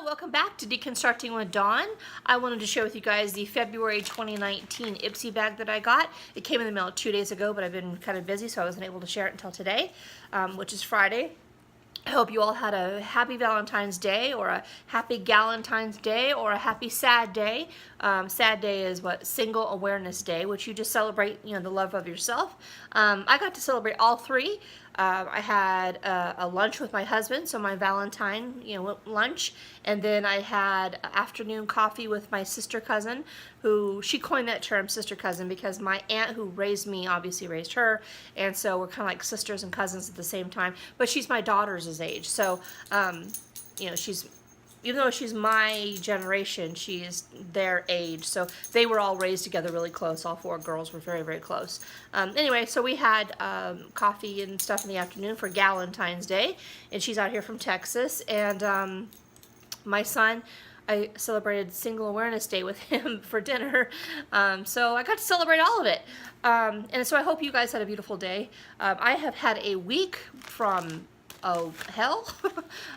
Welcome back to Deconstructing with Dawn. I wanted to share with you guys the February 2019 Ipsy bag that I got. It came in the mail 2 days ago, but I've been kind of busy, so I wasn't able to share it until today, which is Friday. I hope you all had a happy Valentine's Day, or a happy Galentine's Day, or a happy sad day. Sad day is what? Single Awareness Day, which you just celebrate, the love of yourself. I got to celebrate all three. I had a lunch with my husband, so my Valentine, lunch, and then I had afternoon coffee with my sister cousin, who, she coined that term, sister cousin, because my aunt who raised me obviously raised her, and so we're kind of like sisters and cousins at the same time, but she's my daughter's age, so, she's, even though she's my generation, she is their age. So they were all raised together really close. All four girls were very, very close. Anyway, so we had coffee and stuff in the afternoon for Galentine's Day. And she's out here from Texas. And my son, I celebrated Single Awareness Day with him for dinner. So I got to celebrate all of it. And so I hope you guys had a beautiful day. I have had a week from... hell?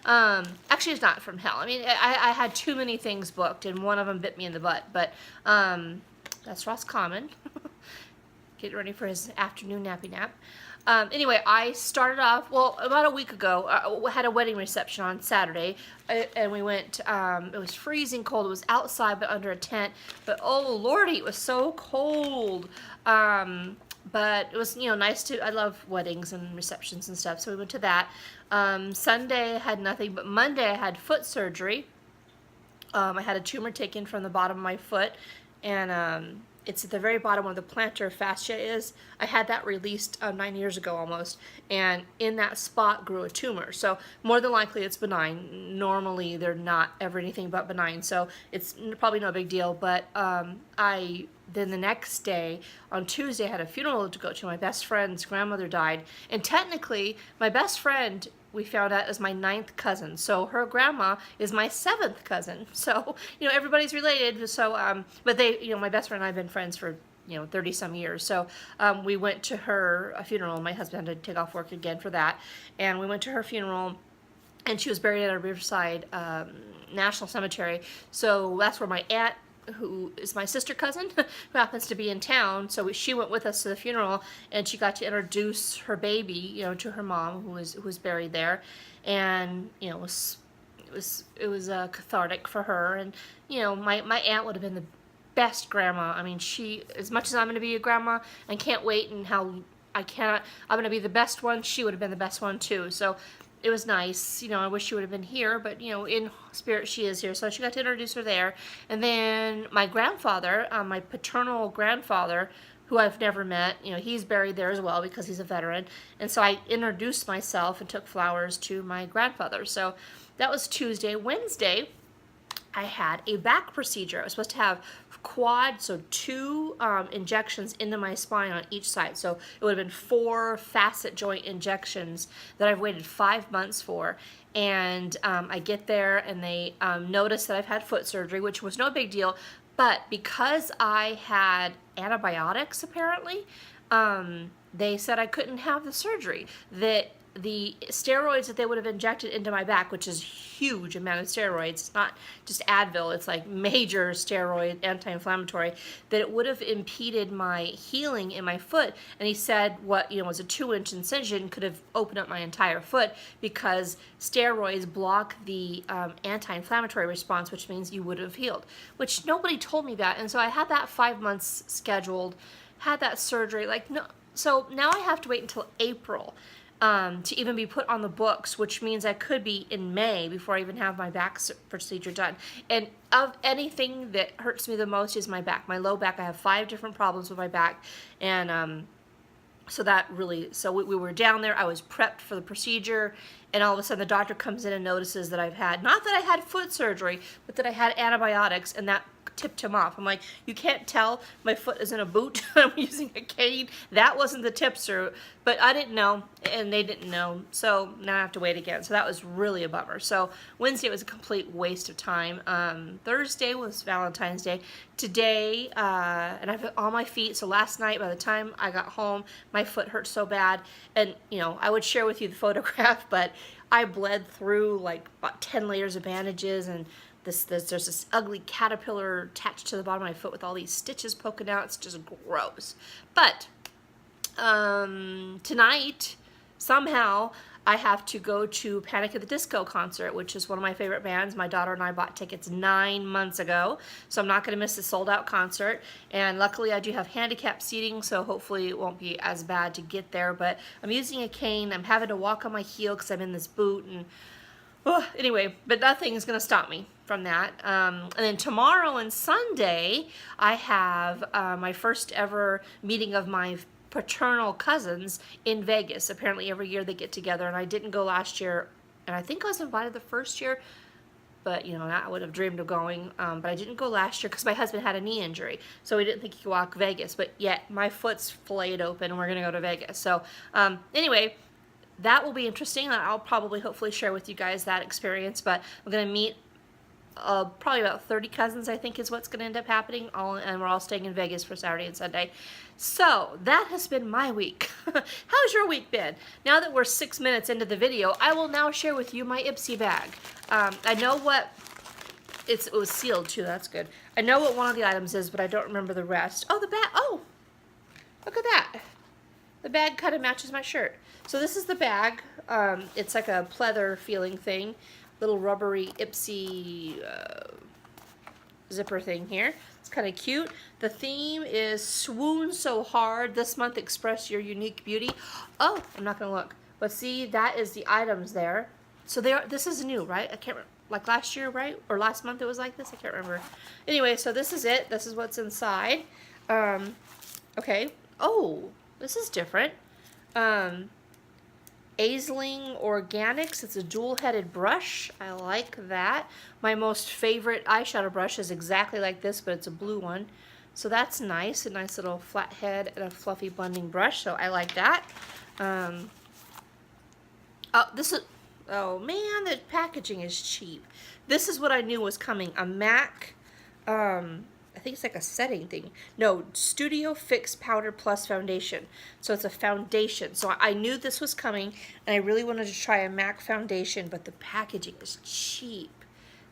Actually, it's not from hell. I mean, I had too many things booked, and one of them bit me in the butt, but that's Ross Common. Getting ready for his afternoon nappy nap. Anyway, I started off, well, about a week ago, we had a wedding reception on Saturday, and we went, it was freezing cold. It was outside, but under a tent, but oh, Lordy, it was so cold. But it was, nice to, I love weddings and receptions and stuff, so we went to that. Sunday I had nothing, but Monday I had foot surgery. I had a tumor taken from the bottom of my foot, and it's at the very bottom where the plantar fascia is. I had that released 9 years ago almost, and in that spot grew a tumor. So more than likely it's benign. Normally they're not ever anything but benign, so it's probably no big deal, but then the next day, on Tuesday, I had a funeral to go to. My best friend's grandmother died. And technically, my best friend, we found out, is my 9th cousin. So her grandma is my 7th cousin. So, everybody's related. So, but they, my best friend and I have been friends for 30 some years. So we went to her funeral. My husband had to take off work again for that. And we went to her funeral, and she was buried at a Riverside National Cemetery. So that's where my aunt, who is my sister cousin, who happens to be in town, so she went with us to the funeral, and she got to introduce her baby, to her mom, who was buried there, and it was cathartic for her, and my aunt would have been the best grandma. I mean, she, as much as I'm going to be a grandma, I can't wait, and I'm going to be the best one, she would have been the best one too. So it was nice. I wish she would have been here, but, in spirit she is here. So she got to introduce her there. And then my grandfather, my paternal grandfather, who I've never met, he's buried there as well because he's a veteran. And so I introduced myself and took flowers to my grandfather. So that was Tuesday. Wednesday, I had a back procedure. I was supposed to have quad, so 2 injections into my spine on each side. So it would have been 4 facet joint injections that I've waited 5 months for. And I get there, and they notice that I've had foot surgery, which was no big deal. But because I had antibiotics, apparently, they said I couldn't have the surgery. That the steroids that they would have injected into my back, which is huge amount of steroids, it's not just Advil, it's like major steroid, anti-inflammatory, that it would have impeded my healing in my foot. And he said what was a 2-inch incision could have opened up my entire foot, because steroids block the anti-inflammatory response, which means you would have healed, which nobody told me that. And so I had that 5 months scheduled, had that surgery, so now I have to wait until April to even be put on the books, which means I could be in May before I even have my back procedure done. And of anything that hurts me the most is my back. My low back, I have 5 different problems with my back. And so that really, so we were down there, I was prepped for the procedure, and all of a sudden the doctor comes in and notices that I've had, not that I had foot surgery, but that I had antibiotics, and that tipped him off. I'm like, you can't tell my foot is in a boot. I'm using a cane. That wasn't the tipster, but I didn't know, and they didn't know, so now I have to wait again. So that was really a bummer. So Wednesday was a complete waste of time. Thursday was Valentine's Day. Today, and I've on my feet, so last night by the time I got home, my foot hurt so bad, and you know, I would share with you the photograph, but I bled through like about 10 layers of bandages, and there's this ugly caterpillar attached to the bottom of my foot with all these stitches poking out. It's just gross. But tonight, somehow, I have to go to Panic at the Disco concert, which is one of my favorite bands. My daughter and I bought tickets 9 months ago, so I'm not going to miss the sold-out concert. And luckily, I do have handicap seating, so hopefully it won't be as bad to get there. But I'm using a cane. I'm having to walk on my heel because I'm in this boot. And anyway, but nothing is going to stop me from that. And then tomorrow and Sunday, I have my first ever meeting of my paternal cousins in Vegas. Apparently every year they get together, and I didn't go last year, and I think I was invited the first year, but you know, I would have dreamed of going, but I didn't go last year because my husband had a knee injury, so we didn't think he could walk Vegas, but yet my foot's filleted open and we're gonna go to Vegas. So anyway, that will be interesting. I'll probably hopefully share with you guys that experience, but I'm gonna meet probably about 30 cousins, I think is what's going to end up happening, and we're all staying in Vegas for Saturday and Sunday. So that has been my week. How's your week been? Now that we're 6 minutes into the video, I will now share with you my Ipsy bag. I know what, it was sealed too, that's good. I know what one of the items is, but I don't remember the rest. Oh, the bag, oh, look at that. The bag kind of matches my shirt. So this is the bag. It's like a pleather feeling thing. Little rubbery Ipsy zipper thing here. It's kind of cute. The theme is Swoon So Hard. This month express your unique beauty. Oh, I'm not going to look. But see, that is the items there. So they are, this is new, right? I can't remember. Like last year, right? Or last month it was like this? I can't remember. Anyway, so this is it. This is what's inside. Okay. Oh, this is different. Aisling Organics. It's a dual-headed brush. I like that. My most favorite eyeshadow brush is exactly like this, but it's a blue one. So that's nice. A nice little flat head and a fluffy blending brush. So I like that. Oh, this is... Oh, man, the packaging is cheap. This is what I knew was coming. A MAC... I think it's like a setting thing. No, Studio Fix Powder Plus Foundation. So it's a foundation. So I knew this was coming, and I really wanted to try a MAC foundation, but the packaging is cheap.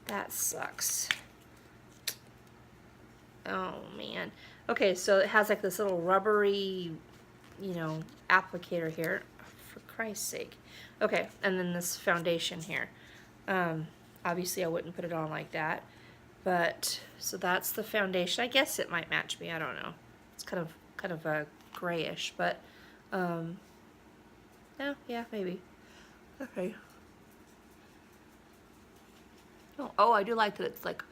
That sucks. Oh, man. Okay, so it has like this little rubbery, you know, applicator here. For Christ's sake. Okay, and then this foundation here. Obviously, I wouldn't put it on like that. But, so that's the foundation. I guess it might match me. I don't know. It's kind of a grayish, but, yeah, maybe. Okay. Oh, I do like that it's, like,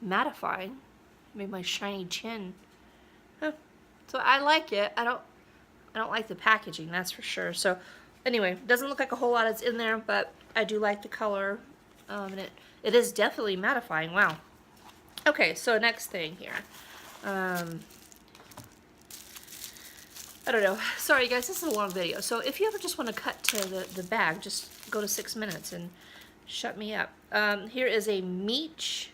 mattifying. Made my shiny chin. Huh. So I like it. I don't like the packaging, that's for sure. So, anyway, doesn't look like a whole lot is in there, but I do like the color. And it is definitely mattifying. Wow. Okay, so next thing here. I don't know. Sorry, guys, this is a long video. So if you ever just want to cut to the bag, just go to 6 minutes and shut me up. Here is a Miche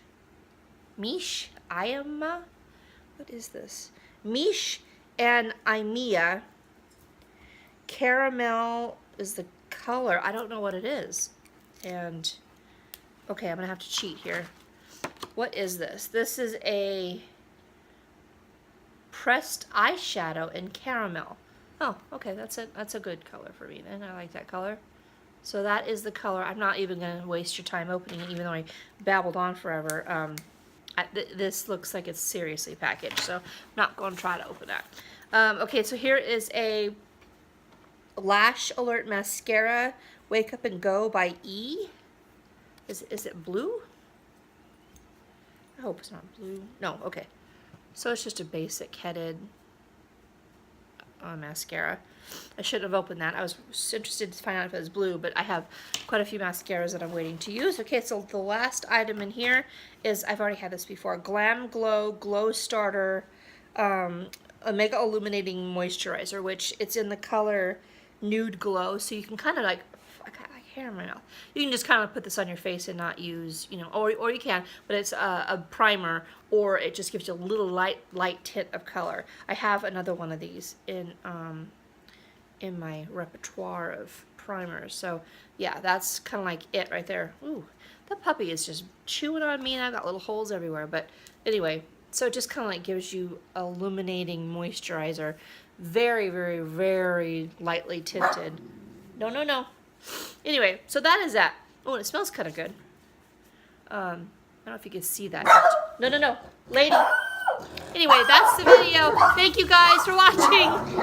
Ayama. What is this? Miche and Imea. Caramel is the color. I don't know what it is. And, okay, I'm going to have to cheat here. What is this? This is a pressed eyeshadow in caramel. Oh, okay, that's a good color for me then. I like that color. So that is the color. I'm not even going to waste your time opening it, even though I babbled on forever. This looks like it's seriously packaged, so I'm not going to try to open that. Okay, so here is a Lash Alert Mascara Wake Up and Go by E. Is it blue? I hope it's not blue. No, okay. So it's just a basic headed mascara. I shouldn't have opened that. I was interested to find out if it was blue, but I have quite a few mascaras that I'm waiting to use. Okay, so the last item in here is, I've already had this before, Glam Glow Glow Starter a Mega Illuminating Moisturizer, which it's in the color Nude Glow, so you can kind of like, I got hair in my mouth. You can just kind of put this on your face and not use, you know, or you can, but it's a primer, or it just gives you a little light tint of color. I have another one of these in my repertoire of primers, so yeah, that's kind of like it right there. Ooh, the puppy is just chewing on me, and I've got little holes everywhere, but anyway, so it just kind of like gives you illuminating moisturizer, very, very, very lightly tinted. No, no, no. Anyway, so that is that. Oh, and it smells kind of good. I don't know if you can see that. No, no, no. Lady. Anyway, that's the video. Thank you guys for watching.